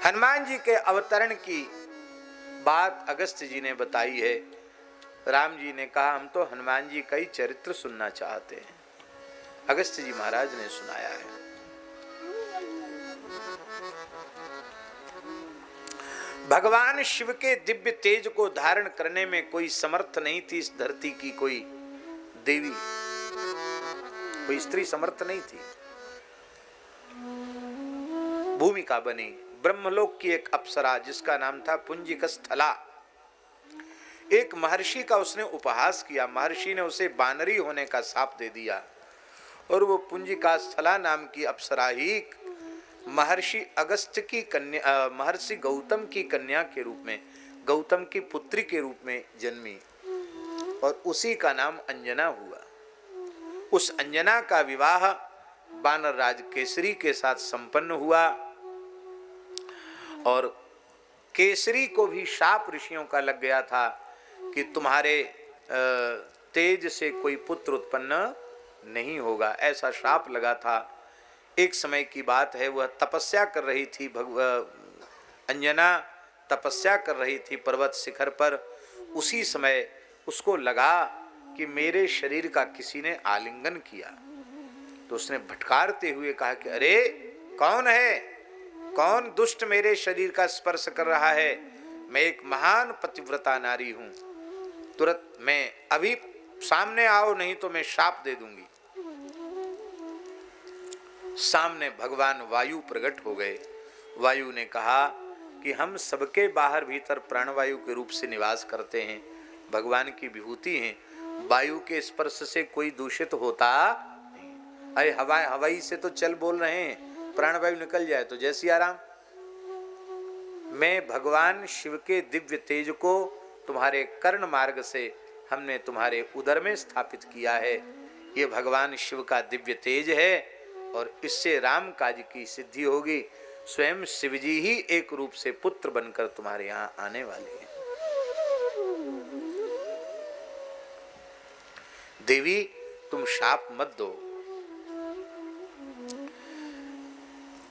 हनुमान जी के अवतरण की बात अगस्त्य जी ने बताई है। राम जी ने कहा हम तो हनुमान जी का ही चरित्र सुनना चाहते हैं। अगस्त्य जी महाराज ने सुनाया है। भगवान शिव के दिव्य तेज को धारण करने में कोई समर्थ नहीं थी। इस धरती की कोई देवी, कोई स्त्री समर्थ नहीं थी। भूमिका बनी ब्रह्मलोक की एक अप्सरा जिसका नाम था पुंजिकस्थला। एक महर्षि का उसने उपहास किया। महर्षि ने उसे बानरी होने का शाप दे दिया और वो पुंजिकास्थला नाम की अप्सरा ही महर्षि अगस्त्य की कन्या, महर्षि गौतम की कन्या के रूप में, गौतम की पुत्री के रूप में जन्मी और उसी का नाम अंजना हुआ। उस अंजना का विवाह वानर राज केसरी के साथ संपन्न हुआ और केसरी को भी शाप ऋषियों का लग गया था कि तुम्हारे तेज से कोई पुत्र उत्पन्न नहीं होगा, ऐसा शाप लगा था। एक समय की बात है, वह तपस्या कर रही थी, अंजना तपस्या कर रही थी पर्वत शिखर पर। उसी समय उसको लगा कि मेरे शरीर का किसी ने आलिंगन किया, तो उसने भटकारते हुए कहा कि अरे कौन है, कौन दुष्ट मेरे शरीर का स्पर्श कर रहा है? मैं एक महान पतिव्रता नारी हूं, तुरंत मैं अभी सामने आओ, नहीं तो मैं शाप दे दूंगी। सामने भगवान वायु प्रकट हो गए। वायु ने कहा कि हम सबके बाहर भीतर प्राणवायु के रूप से निवास करते हैं, भगवान की विभूति हैं, वायु के स्पर्श से कोई दूषित होता नहीं। अरे हवाई से तो चल बोल रहे हैं, प्राणवायु निकल जाए तो जैसी आराम। मैं भगवान शिव के दिव्य तेज को तुम्हारे कर्ण मार्ग से हमने तुम्हारे उदर में स्थापित किया है। ये भगवान शिव का दिव्य तेज है और इससे राम काज की सिद्धि होगी। स्वयं शिव जी ही एक रूप से पुत्र बनकर तुम्हारे यहां आने वाले हैं। देवी तुम शाप मत दो,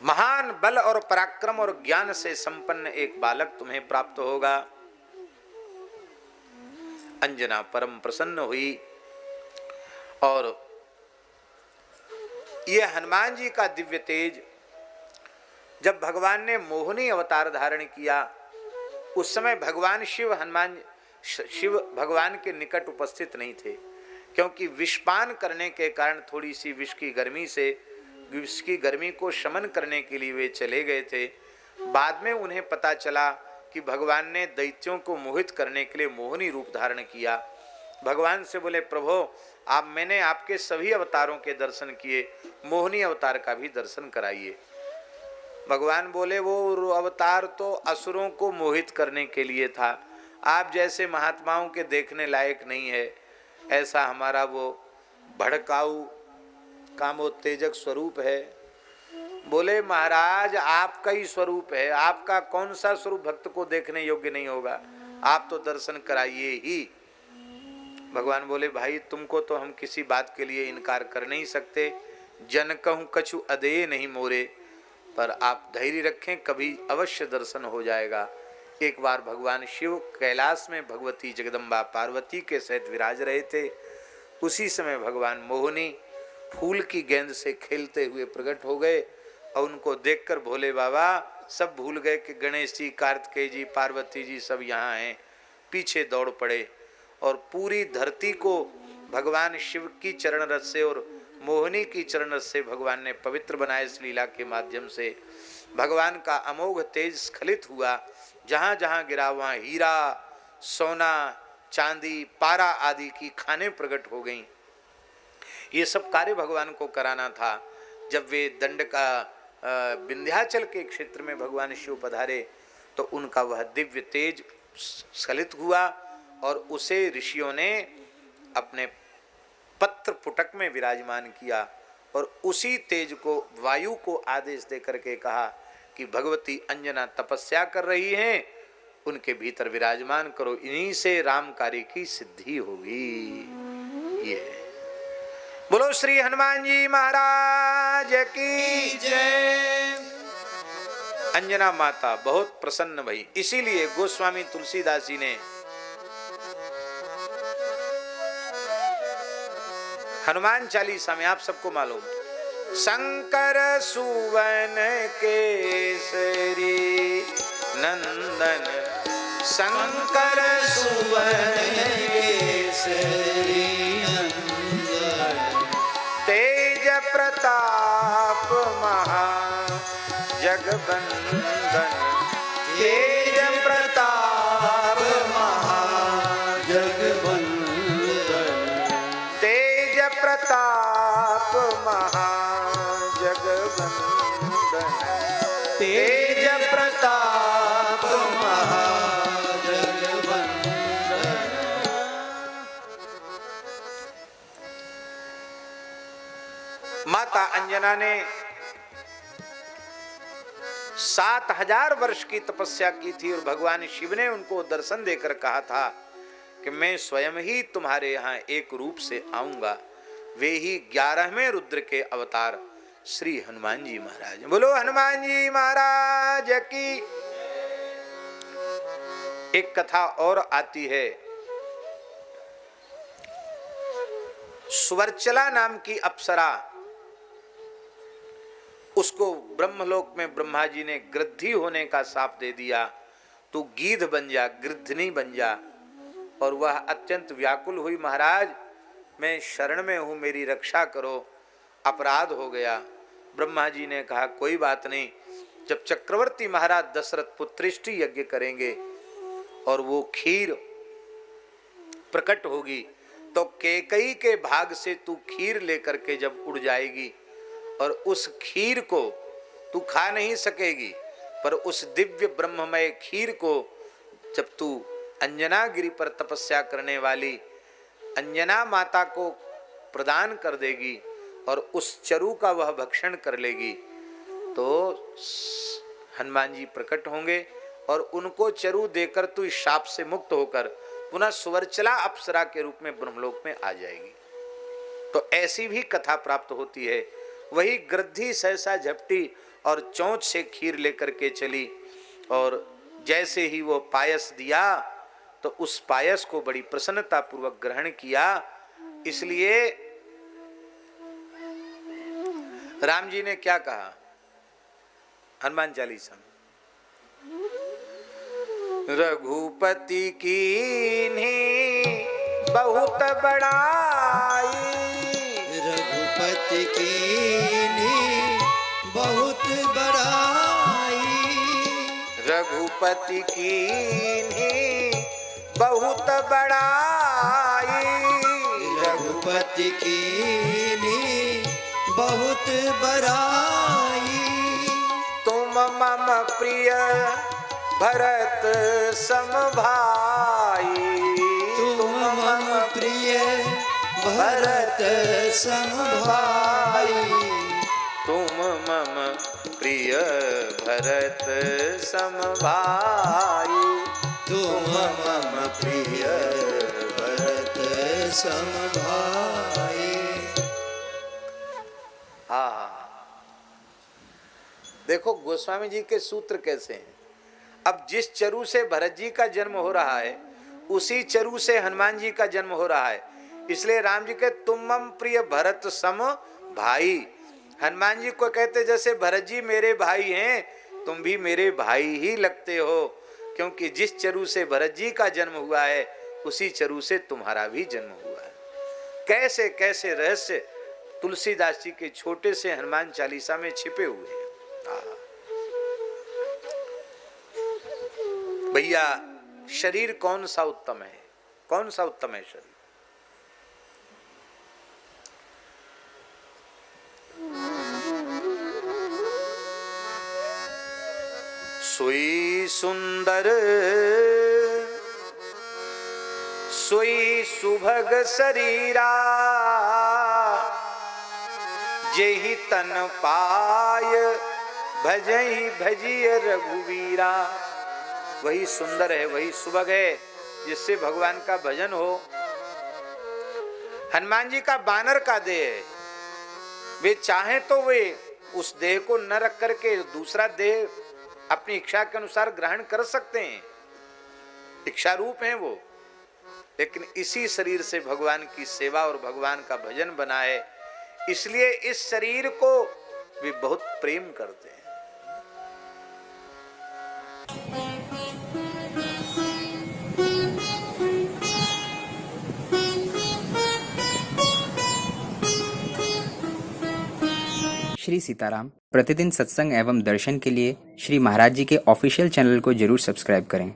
महान बल और पराक्रम और ज्ञान से संपन्न एक बालक तुम्हें प्राप्त होगा। अंजना परम प्रसन्न हुई और यह हनुमान जी का दिव्य तेज जब भगवान ने मोहिनी अवतार धारण किया, उस समय भगवान शिव भगवान के निकट उपस्थित नहीं थे, क्योंकि विषपान करने के कारण थोड़ी सी विष की गर्मी को शमन करने के लिए वे चले गए थे। बाद में उन्हें पता चला कि भगवान ने दैत्यों को मोहित करने के लिए मोहिनी रूप धारण किया। भगवान से बोले प्रभु मैंने आपके सभी अवतारों के दर्शन किए, मोहिनी अवतार का भी दर्शन कराइए। भगवान बोले वो अवतार तो असुरों को मोहित करने के लिए था, आप जैसे महात्माओं के देखने लायक नहीं है। ऐसा हमारा वो भड़काऊ कामोत्तेजक स्वरूप है। बोले महाराज आपका ही स्वरूप है, आपका कौन सा स्वरूप भक्त को देखने योग्य नहीं होगा, आप तो दर्शन कराइए ही। भगवान बोले भाई तुमको तो हम किसी बात के लिए इनकार कर नहीं सकते, जन कहूं कछु अदेय नहीं मोरे, पर आप धैर्य रखें, कभी अवश्य दर्शन हो जाएगा। एक बार भगवान शिव कैलाश में भगवती जगदम्बा पार्वती के सहित विराज रहे थे। उसी समय भगवान मोहिनी फूल की गेंद से खेलते हुए प्रकट हो गए और उनको देखकर भोले बाबा सब भूल गए कि गणेश जी, कार्तिकेय जी, पार्वती जी सब यहाँ हैं, पीछे दौड़ पड़े और पूरी धरती को भगवान शिव की चरण रस से और मोहिनी की चरण रस से भगवान ने पवित्र बनाया। इस लीला के माध्यम से भगवान का अमोघ तेज स्खलित हुआ। जहाँ जहाँ गिरा वहाँ हीरा, सोना, चांदी, पारा आदि की खानें प्रकट हो गईं। ये सब कार्य भगवान को कराना था। जब वे दंड का विंध्याचल के क्षेत्र में भगवान शिव पधारे तो उनका वह दिव्य तेज स्खलित हुआ और उसे ऋषियों ने अपने पत्र पुटक में विराजमान किया और उसी तेज को वायु को आदेश देकर के कहा कि भगवती अंजना तपस्या कर रही हैं, उनके भीतर विराजमान करो, इन्हीं से राम कार्य की सिद्धि होगी। ये बोलो श्री हनुमान जी महाराज की जय। अंजना माता बहुत प्रसन्न भई। इसीलिए गोस्वामी तुलसीदास जी ने हनुमान चालीसा में, आप सबको मालूम, शंकर सुवन केसरी नंदन, शंकर सुवन केसरी नंदन, तेज प्रताप महा जगबंदन, तेज प्रताप महा जगबंदन, तेज प्रताप महा जगबंदन, तेज प्रताप महा जगबंदन। माता अंजना ने 7000 वर्ष की तपस्या की थी और भगवान शिव ने उनको दर्शन देकर कहा था कि मैं स्वयं ही तुम्हारे यहाँ एक रूप से आऊंगा। वे ही 11वें रुद्र के अवतार श्री हनुमान जी महाराज। बोलो हनुमान जी महाराज की। एक कथा और आती है, सुवर्चला नाम की अप्सरा, उसको ब्रह्मलोक में ब्रह्मा जी ने गृद्धि होने का शाप दे दिया, तू गीध बन जा, गृद्धनी बन जा। और वह अत्यंत व्याकुल हुई, महाराज मैं शरण में हूँ, मेरी रक्षा करो, अपराध हो गया। ब्रह्मा जी ने कहा कोई बात नहीं, जब चक्रवर्ती महाराज दशरथ पुत्रिष्टि यज्ञ करेंगे और वो खीर प्रकट होगी तो कैकई के भाग से तू खीर लेकर के जब उड़ जाएगी और उस खीर को तू खा नहीं सकेगी, पर उस दिव्य ब्रह्ममय खीर को जब तू अंजना गिरी पर तपस्या करने वाली अंजना माता को प्रदान कर देगी और उस चरु का वह भक्षण कर लेगी तो हनुमान जी प्रकट होंगे और उनको चरु देकर तू इस शाप से मुक्त होकर पुनः सुवर्चला अप्सरा के रूप में ब्रह्मलोक में आ जाएगी। तो ऐसी भी कथा प्राप्त होती है। वही गृद्धि सहसा झपटी और चोंच से खीर लेकर के चली और जैसे ही वो पायस दिया तो उस पायस को बड़ी प्रसन्नता पूर्वक ग्रहण किया। इसलिए राम जी ने क्या कहा हनुमान चालीसा में, रघुपति कीन्ही बहुत बड़ाई, रघुपति कीन्ही बहुत बड़ाई, रघुपति कीन्ही बहुत बड़ाई, रघुपति कीन्ही बहुत बड़ाई। तुम मम प्रिय भरत सम भाई, तुम मम प्रिय भरत सम भाई, तुम मम प्रिय भरत सम भाई, तुम मम प्रिय भरत सम भाई। देखो गोस्वामी जी के सूत्र कैसे हैं। अब जिस चरु से भरत जी का जन्म हो रहा है उसी चरु से हनुमान जी का जन्म हो रहा है। इसलिए राम जी के तुम मम प्रिय भरत सम भाई, हनुमान जी को कहते जैसे भरत जी मेरे भाई हैं तुम भी मेरे भाई ही लगते हो, क्योंकि जिस चरु से भरत जी का जन्म हुआ है उसी चरु से तुम्हारा भी जन्म हुआ है। कैसे कैसे रहस्य तुलसीदास जी के छोटे से हनुमान चालीसा में छिपे हुए हैं। भैया शरीर कौन सा उत्तम है, कौन सा उत्तम है शरीर? सोई सुंदर सोई सुभग शरीरा, जेहि तन पाय भजहि भजिय रघुवीरा। वही सुंदर है, वही सुभग है जिससे भगवान का भजन हो। हनुमान जी का बानर का देह है, वे चाहें तो वे उस देह को न रख करके दूसरा देह अपनी इच्छा के अनुसार ग्रहण कर सकते हैं, इच्छा रूप हैं वो, लेकिन इसी शरीर से भगवान की सेवा और भगवान का भजन बना है, इसलिए इस शरीर को वे बहुत प्रेम करते हैं। श्री सीताराम प्रतिदिन सत्संग एवं दर्शन के लिए श्री महाराज जी के ऑफिशियल चैनल को जरूर सब्सक्राइब करें।